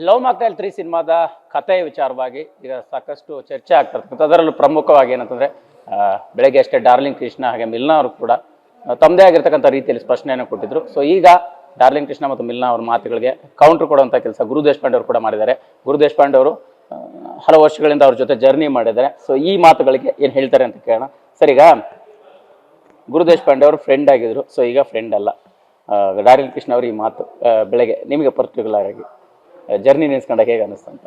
Love mocktail 3 ಸಿನಿಮಾದ ಕಥೆಯ ವಿಚಾರವಾಗಿ ಈಗ ಸಾಕಷ್ಟು ಚರ್ಚೆ ಆಗ್ತಿರ್ತಕ್ಕಂಥ ಅದರಲ್ಲೂ ಪ್ರಮುಖವಾಗಿ ಏನಂತಂದ್ರೆ ಬೆಳಗ್ಗೆ ಅಷ್ಟೇ ಡಾರ್ಲಿಂಗ್ ಕೃಷ್ಣ ಹಾಗೆ ಮಿಲ್ನಾ ಅವರು ಕೂಡ ತಮ್ಮದೇ ಆಗಿರ್ತಕ್ಕಂಥ ರೀತಿಯಲ್ಲಿ ಸ್ಪಷ್ಟನೆಯನ್ನು ಕೊಟ್ಟಿದ್ರು. ಸೊ ಈಗ ಡಾರ್ಲಿಂಗ್ ಕೃಷ್ಣ ಮತ್ತು ಮಿಲ್ನಾ ಅವ್ರ ಮಾತುಗಳಿಗೆ ಕೌಂಟರ್ ಕೊಡುವಂಥ ಕೆಲಸ ಗುರು ದೇಶಪಾಂಡೆ ಅವರು ಕೂಡ ಮಾಡಿದ್ದಾರೆ. ಗುರು ದೇಶಪಾಂಡೆ ಅವರು ಹಲವು ವರ್ಷಗಳಿಂದ ಅವ್ರ ಜೊತೆ ಜರ್ನಿ ಮಾಡಿದ್ದಾರೆ. ಸೊ ಈ ಮಾತುಗಳಿಗೆ ಏನು ಹೇಳ್ತಾರೆ ಅಂತ ಕೇಳೋಣ. ಸರ್, ಈಗ ಗುರು ದೇಶಪಾಂಡೆ ಅವರು ಫ್ರೆಂಡ್ ಆಗಿದ್ರು, ಸೊ ಈಗ ಫ್ರೆಂಡ್ ಅಲ್ಲ. ಡಾರ್ಲಿಂಗ್ ಕೃಷ್ಣ ಅವರು ಈ ಮಾತು ಬೆಳಗ್ಗೆ ನಿಮಗೆ ಪರ್ಟಿಕ್ಯುಲರ್ ಆಗಿ ಜರ್ನಿ ನೆನೆಸ್ಕೊಂಡಾಗ ಹೇಗೆ ಅನ್ನಿಸ್ತು ಅಂತ?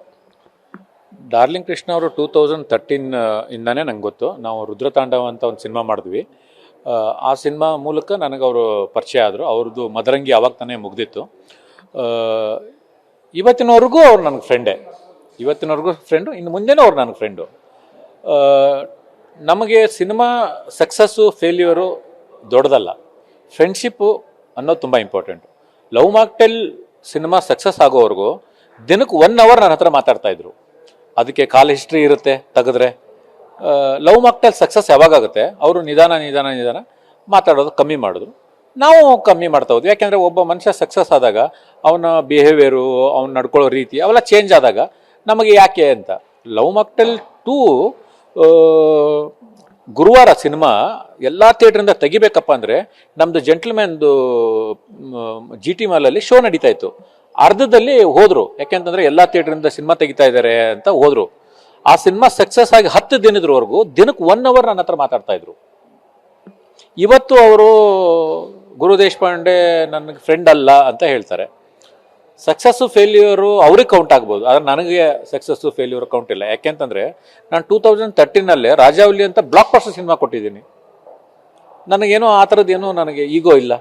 ಡಾರ್ಲಿಂಗ್ ಕೃಷ್ಣ ಅವರು 2013 ಇಂದಾನೇ ನಂಗೆ ಗೊತ್ತು. ನಾವು ರುದ್ರತಾಂಡವ ಅಂತ ಒಂದು ಸಿನಿಮಾ ಮಾಡಿದ್ವಿ. ಆ ಸಿನಿಮಾ ಮೂಲಕ ನನಗೆ ಅವರು ಪರಿಚಯ ಆದರು. ಅವ್ರದ್ದು ಮದರಂಗಿ ಅವಾಗ ತಾನೇ ಮುಗ್ದಿತ್ತು. ಇವತ್ತಿನವರೆಗೂ ಅವ್ರು ನನಗೆ ಫ್ರೆಂಡೇ, ಇವತ್ತಿನವರೆಗೂ ಫ್ರೆಂಡು, ಇನ್ನು ಮುಂದೆನೂ ಅವ್ರು ನನಗೆ ಫ್ರೆಂಡು. ನಮಗೆ ಸಿನಿಮಾ ಸಕ್ಸಸ್ಸು ಫೇಲ್ಯೂರು ದೊಡ್ಡದಲ್ಲ, ಫ್ರೆಂಡ್ಶಿಪ್ಪು ಅನ್ನೋದು ತುಂಬ important. Love mocktail cinema success ಆಗೋವರೆಗೂ ದಿನಕ್ಕೆ 1 ಅವರ್ ನನ್ನ ಹತ್ರ ಮಾತಾಡ್ತಾಯಿದ್ರು. ಅದಕ್ಕೆ ಕಾಲ್ ಹಿಸ್ಟ್ರಿ ಇರುತ್ತೆ ತೆಗೆದ್ರೆ. ಲವ್ ಮಾಕ್ಟೈಲ್ ಸಕ್ಸಸ್ ಯಾವಾಗುತ್ತೆ ಅವರು ನಿಧಾನ ಮಾತಾಡೋದು ಕಮ್ಮಿ ಮಾಡಿದ್ರು, ನಾವು ಕಮ್ಮಿ ಮಾಡ್ತಾ ಹೋದ್ವಿ. ಯಾಕೆಂದರೆ ಒಬ್ಬ ಮನುಷ್ಯ ಸಕ್ಸಸ್ ಆದಾಗ ಅವನ ಬಿಹೇವಿಯರು, ಅವ್ನು ನಡ್ಕೊಳ್ಳೋ ರೀತಿ ಅವೆಲ್ಲ ಚೇಂಜ್ ಆದಾಗ ನಮಗೆ ಯಾಕೆ ಅಂತ. ಲವ್ ಮಾಕ್ಟೈಲ್ 2 ಗುರುವಾರ ಸಿನಿಮಾ ಎಲ್ಲ ಥಿಯೇಟ್ರಿಂದ ತೆಗಿಬೇಕಪ್ಪ ಅಂದರೆ ನಮ್ಮದು ಜೆಂಟ್ಲ್ಮ್ಯಾನ್ದು GT ಮಾಲಲ್ಲಿ ಶೋ ನಡೀತಾ ಇತ್ತು. ಅರ್ಧದಲ್ಲಿ ಹೋದರು, ಯಾಕೆಂತಂದರೆ ಎಲ್ಲ ಥಿಯೇಟ್ರಿಂದ ಸಿನಿಮಾ ತೆಗಿತಾ ಇದ್ದಾರೆ ಅಂತ ಹೋದರು. ಆ ಸಿನಿಮಾ ಸಕ್ಸಸ್ ಆಗಿ 10 ದಿನದವರೆಗೂ ದಿನಕ್ಕೆ 1 ಅವರ್ ನನ್ನ ಹತ್ರ ಮಾತಾಡ್ತಾ ಇದ್ರು. ಇವತ್ತು ಅವರು ಗುರು ದೇಶಪಾಂಡೆ ನನಗೆ ಫ್ರೆಂಡ್ ಅಲ್ಲ ಅಂತ ಹೇಳ್ತಾರೆ. ಸಕ್ಸಸ್ಸು ಫೇಲ್ಯೂರು ಅವ್ರಿಗೆ ಕೌಂಟ್ ಆಗ್ಬೋದು, ಆದರೆ ನನಗೆ ಸಕ್ಸಸ್ಸು ಫೇಲ್ಯೂರ್ ಕೌಂಟ್ ಇಲ್ಲ. ಯಾಕೆಂತಂದರೆ ನಾನು 2013 ರಾಜಾವಲಿ ಅಂತ ಬ್ಲಾಕ್ ಬಸ್ಟರ್ ಸಿನಿಮಾ ಕೊಟ್ಟಿದ್ದೀನಿ. ನನಗೇನೋ ಆ ಥರದ್ದೇನೋ ನನಗೆ ಈಗೋ ಇಲ್ಲ.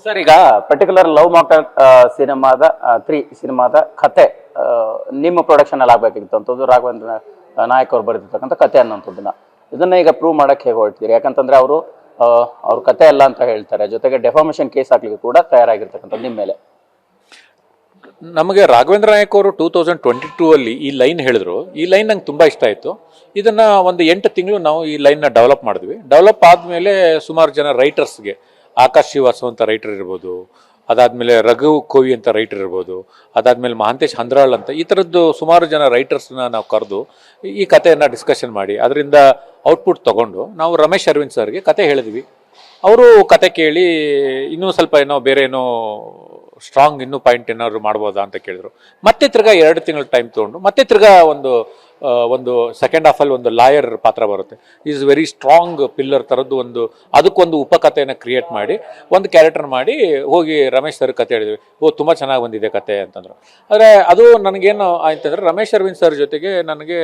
ಸರ್, ಈಗ ಪರ್ಟಿಕ್ಯುಲರ್ ಲವ್ ಮಾಕ್ಟೈಲ್ ಸಿನಿಮಾದ 3 ಸಿನಿಮಾದ ಕತೆ ನಿಮ್ಮ ಪ್ರೊಡಕ್ಷನ್ ಅಲ್ಲಿ ಆಗ್ಬೇಕಾಗಿತ್ತು ಅಂತದ್ದು ರಾಘವೇಂದ್ರ ನಾಯಕ್ ಅವ್ರು ಬರೆದಿರ್ತಕ್ಕಂಥ ಕತೆ ಅನ್ನೋಂಥದ್ದನ್ನ ಇದನ್ನ ಈಗ ಪ್ರೂವ್ ಮಾಡಕ್ಕೆ ಹೇಗೆ ಹೊರಡ್ತೀರಿ? ಯಾಕಂತಂದ್ರೆ ಅವ್ರ ಕತೆ ಅಲ್ಲ ಅಂತ ಹೇಳ್ತಾರೆ, ಜೊತೆಗೆ ಡೆಫಾಮೇಷನ್ ಕೇಸ್ ಹಾಕ್ಲಿಕ್ಕೆ ಕೂಡ ತಯಾರಾಗಿರ್ತಕ್ಕಂಥದ್ದು ನಿಮ್ಮ ಮೇಲೆ. ನಮಗೆ ರಾಘವೇಂದ್ರ ನಾಯಕ್ ಅವರು 2022 ಈ ಲೈನ್ ಹೇಳಿದ್ರು. ಈ ಲೈನ್ ನಂಗೆ ತುಂಬ ಇಷ್ಟ ಆಯಿತು. ಇದನ್ನು ಒಂದು 8 ತಿಂಗಳು ನಾವು ಈ ಲೈನ್ನ ಡೆವಲಪ್ ಮಾಡಿದ್ವಿ. ಡೆವಲಪ್ ಆದಮೇಲೆ ಸುಮಾರು ಜನ ರೈಟರ್ಸ್ಗೆ, ಆಕಾಶ್ ಶ್ರೀವಾಸ್ತವ್ ಅಂತ ರೈಟರ್ ಇರ್ಬೋದು, ಅದಾದಮೇಲೆ ರಘು ಕೋವಿ ಅಂತ ರೈಟರ್ ಇರ್ಬೋದು, ಅದಾದಮೇಲೆ ಮಹಾಂತೇಶ್ ಹಂದ್ರಾಳ್ ಅಂತ, ಈ ಥರದ್ದು ಸುಮಾರು ಜನ ರೈಟರ್ಸ್ನ ನಾವು ಕರೆದು ಈ ಕಥೆಯನ್ನು ಡಿಸ್ಕಷನ್ ಮಾಡಿ ಅದರಿಂದ ಔಟ್ಪುಟ್ ತೊಗೊಂಡು ನಾವು ರಮೇಶ್ ಅರವಿಂದ್ ಸರ್ಗೆ ಕತೆ ಹೇಳಿದ್ವಿ. ಅವರು ಕತೆ ಕೇಳಿ ಇನ್ನೂ ಸ್ವಲ್ಪ ಬೇರೆ ಸ್ಟ್ರಾಂಗ್ ಇನ್ನೂ ಪಾಯಿಂಟ್ ಏನಾದ್ರು ಮಾಡ್ಬೋದಾ ಅಂತ ಕೇಳಿದ್ರು. ಮತ್ತೆ ತಿರ್ಗಾ 2 ತಿಂಗಳ ಟೈಮ್ ತೊಗೊಂಡು ಮತ್ತೆ ತಿರ್ಗಾ ಒಂದು ಸೆಕೆಂಡ್ ಹಾಫಲ್ಲಿ ಒಂದು ಲಾಯರ್ ಪಾತ್ರ ಬರುತ್ತೆ. ಈಸ್ ವೆರಿ ಸ್ಟ್ರಾಂಗ್ ಪಿಲ್ಲರ್ ಥರದ್ದು ಅದಕ್ಕೊಂದು ಉಪಕಥೆಯನ್ನು ಕ್ರಿಯೇಟ್ ಮಾಡಿ ಒಂದು ಕ್ಯಾರೆಕ್ಟರ್ ಮಾಡಿ ಹೋಗಿ ರಮೇಶ್ ಸರ್ ಕತೆ ಹೇಳಿದ್ವಿ. ತುಂಬ ಚೆನ್ನಾಗಿ ಬಂದಿದೆ ಕತೆ ಅಂತಂದ್ರು. ಆದರೆ ಅದು ನನಗೇನು ಆಯ್ತಂದ್ರೆ ರಮೇಶ್ ಅರವಿಂದ್ ಸರ್ ಜೊತೆಗೆ ನನಗೆ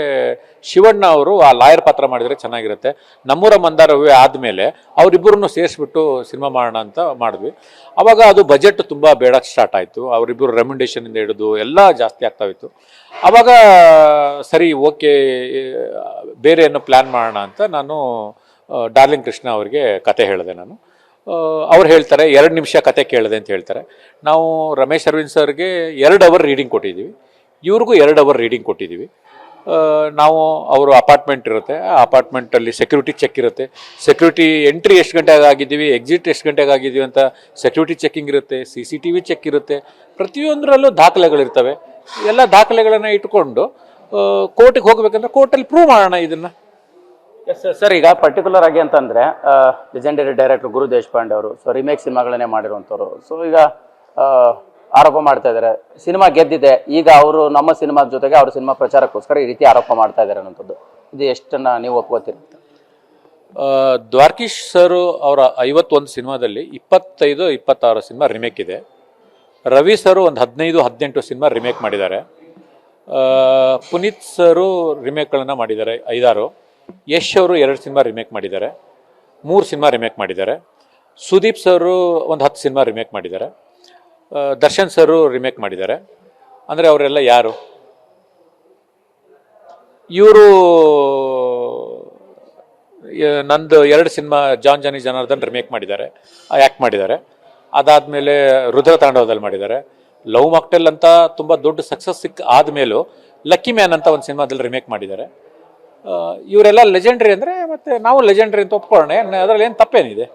ಶಿವಣ್ಣ ಅವರು ಆ ಲಾಯರ್ ಪಾತ್ರ ಮಾಡಿದರೆ ಚೆನ್ನಾಗಿರುತ್ತೆ, ನಮ್ಮೂರ ಮಂದಾರವೇ ಆದಮೇಲೆ ಅವರಿಬ್ಬರನ್ನು ಸೇರಿಸ್ಬಿಟ್ಟು ಸಿನಿಮಾ ಮಾಡೋಣ ಅಂತ ಮಾಡಿದ್ವಿ. ಆವಾಗ ಅದು ಬಜೆಟ್ ತುಂಬ ಬೇಡಕ್ಕೆ ಸ್ಟಾರ್ಟ್ ಆಯಿತು. ಅವರಿಬ್ಬರು ರೆಮ್ಯುಂಡೇಷನಿಂದ ಹಿಡಿದು ಎಲ್ಲ ಜಾಸ್ತಿ ಆಗ್ತಾವಿತ್ತು. ಆವಾಗ ಸರಿ, ಓಕೆ, ಬೇರೆ ಏನೋ ಪ್ಲ್ಯಾನ್ ಮಾಡೋಣ ಅಂತ ನಾನು ಡಾರ್ಲಿಂಗ್ ಕೃಷ್ಣ ಅವರಿಗೆ ಕತೆ ಹೇಳಿದೆ. ಅವ್ರು ಹೇಳ್ತಾರೆ 2 ನಿಮಿಷ ಕತೆ ಕೇಳಿದೆ ಅಂತ ಹೇಳ್ತಾರೆ. ನಾವು ರಮೇಶ್ ಅರವಿಂದ್ ಸರ್ಗೆ 2 ಅವರ್ ರೀಡಿಂಗ್ ಕೊಟ್ಟಿದ್ದೀವಿ, ಇವ್ರಿಗೂ 2 ಅವರ್ ರೀಡಿಂಗ್ ಕೊಟ್ಟಿದ್ದೀವಿ. ನಾವು ಅವರು ಅಪಾರ್ಟ್ಮೆಂಟ್ ಇರುತ್ತೆ, ಆ ಅಪಾರ್ಟ್ಮೆಂಟಲ್ಲಿ ಸೆಕ್ಯೂರಿಟಿ ಚೆಕ್ ಇರುತ್ತೆ. ಸೆಕ್ಯೂರಿಟಿ ಎಂಟ್ರಿ ಎಷ್ಟು ಗಂಟೆಗೆ ಆಗಿದ್ದೀವಿ, ಎಕ್ಸಿಟ್ ಎಷ್ಟು ಗಂಟೆಗೆ ಆಗಿದ್ದೀವಿ ಅಂತ ಸೆಕ್ಯೂರಿಟಿ ಚೆಕಿಂಗ್ ಇರುತ್ತೆ, CCTV ಚೆಕ್ ಇರುತ್ತೆ. ಪ್ರತಿಯೊಂದರಲ್ಲೂ ದಾಖಲೆಗಳಿರ್ತವೆ. ಎಲ್ಲ ದಾಖಲೆಗಳನ್ನು ಇಟ್ಕೊಂಡು ಕೋರ್ಟಿಗೆ ಹೋಗ್ಬೇಕಂದ್ರೆ ಕೋರ್ಟಲ್ಲಿ ಪ್ರೂವ್ ಮಾಡೋಣ ಇದನ್ನು. ಸರ್, ಈಗ ಪರ್ಟಿಕ್ಯುಲರ್ ಆಗಿ ಅಂತಂದ್ರೆ ಲೆಜೆಂಡರಿ ಡೈರೆಕ್ಟರ್ ಗುರು ದೇಶಪಾಂಡೆ ಅವರು ರಿಮೇಕ್ ಸಿನಿಮಾಗಳನ್ನೇ ಮಾಡಿರುವಂಥವ್ರು. ಸೊ ಈಗ ಆರೋಪ ಮಾಡ್ತಾ ಇದ್ದಾರೆ ಸಿನಿಮಾ ಗೆದ್ದಿದೆ, ಈಗ ಅವರು ನಮ್ಮ ಸಿನಿಮಾದ ಜೊತೆಗೆ ಅವ್ರ ಸಿನಿಮಾ ಪ್ರಚಾರಕ್ಕೋಸ್ಕರ ಈ ರೀತಿ ಆರೋಪ ಮಾಡ್ತಾ ಇದ್ದಾರೆ ಅನ್ನೋಂಥದ್ದು, ಇದು ಎಷ್ಟನ್ನ ನೀವು ಒಪ್ಕೋತೀರಿ? ದ್ವಾರಕೀಶ್ ಸರ್ ಅವರ 51 ಸಿನಿಮಾದಲ್ಲಿ 25-26 ಸಿನಿಮಾ ರಿಮೇಕ್ ಇದೆ. ರವಿ ಸರು ಒಂದು 15-18 ಸಿನಿಮಾ ರಿಮೇಕ್ ಮಾಡಿದ್ದಾರೆ. ಪುನೀತ್ ಸರು ರಿಮೇಕ್ಗಳನ್ನು ಮಾಡಿದ್ದಾರೆ 5-6. ಯಶ್ ಅವರು 2 ಸಿನಿಮಾ ರಿಮೇಕ್ ಮಾಡಿದ್ದಾರೆ, 3 ಸಿನಿಮಾ ರಿಮೇಕ್ ಮಾಡಿದ್ದಾರೆ. ಸುದೀಪ್ ಸರು ಒಂದು 10 ಸಿನಿಮಾ ರಿಮೇಕ್ ಮಾಡಿದ್ದಾರೆ. ದರ್ಶನ್ ಸರು ರಿಮೇಕ್ ಮಾಡಿದ್ದಾರೆ. ಅಂದರೆ ಅವರೆಲ್ಲ ಯಾರು? ಇವರು ನಂದು 2 ಸಿನಿಮಾ ಜಾನ್ ಜಾನಿ ಜನಾರ್ದನ್ ರಿಮೇಕ್ ಮಾಡಿದ್ದಾರೆ, ಆ್ಯಕ್ಟ್ ಮಾಡಿದ್ದಾರೆ. ಅದಾದಮೇಲೆ ರುದ್ರತಾಂಡವದಲ್ಲಿ ಮಾಡಿದ್ದಾರೆ. ಲವ್ ಮಾಕ್ಟೈಲ್ ಅಂತ ತುಂಬ ದೊಡ್ಡ ಸಕ್ಸಸ್ ಆದಮೇಲೂ ಲಕ್ಕಿ ಮ್ಯಾನ್ ಅಂತ ಒಂದು ಸಿನಿಮಾದಲ್ಲಿ ರಿಮೇಕ್ ಮಾಡಿದ್ದಾರೆ. ಇವರೆಲ್ಲ ಲೆಜೆಂಡ್ರಿ ಅಂದರೆ ಮತ್ತೆ ನಾವು ಲೆಜೆಂಡ್ರಿ ಅಂತ ಒಪ್ಕೊಳ್ಳೋಣ, ಅದರಲ್ಲಿ ಏನು ತಪ್ಪೇನಿದೆ?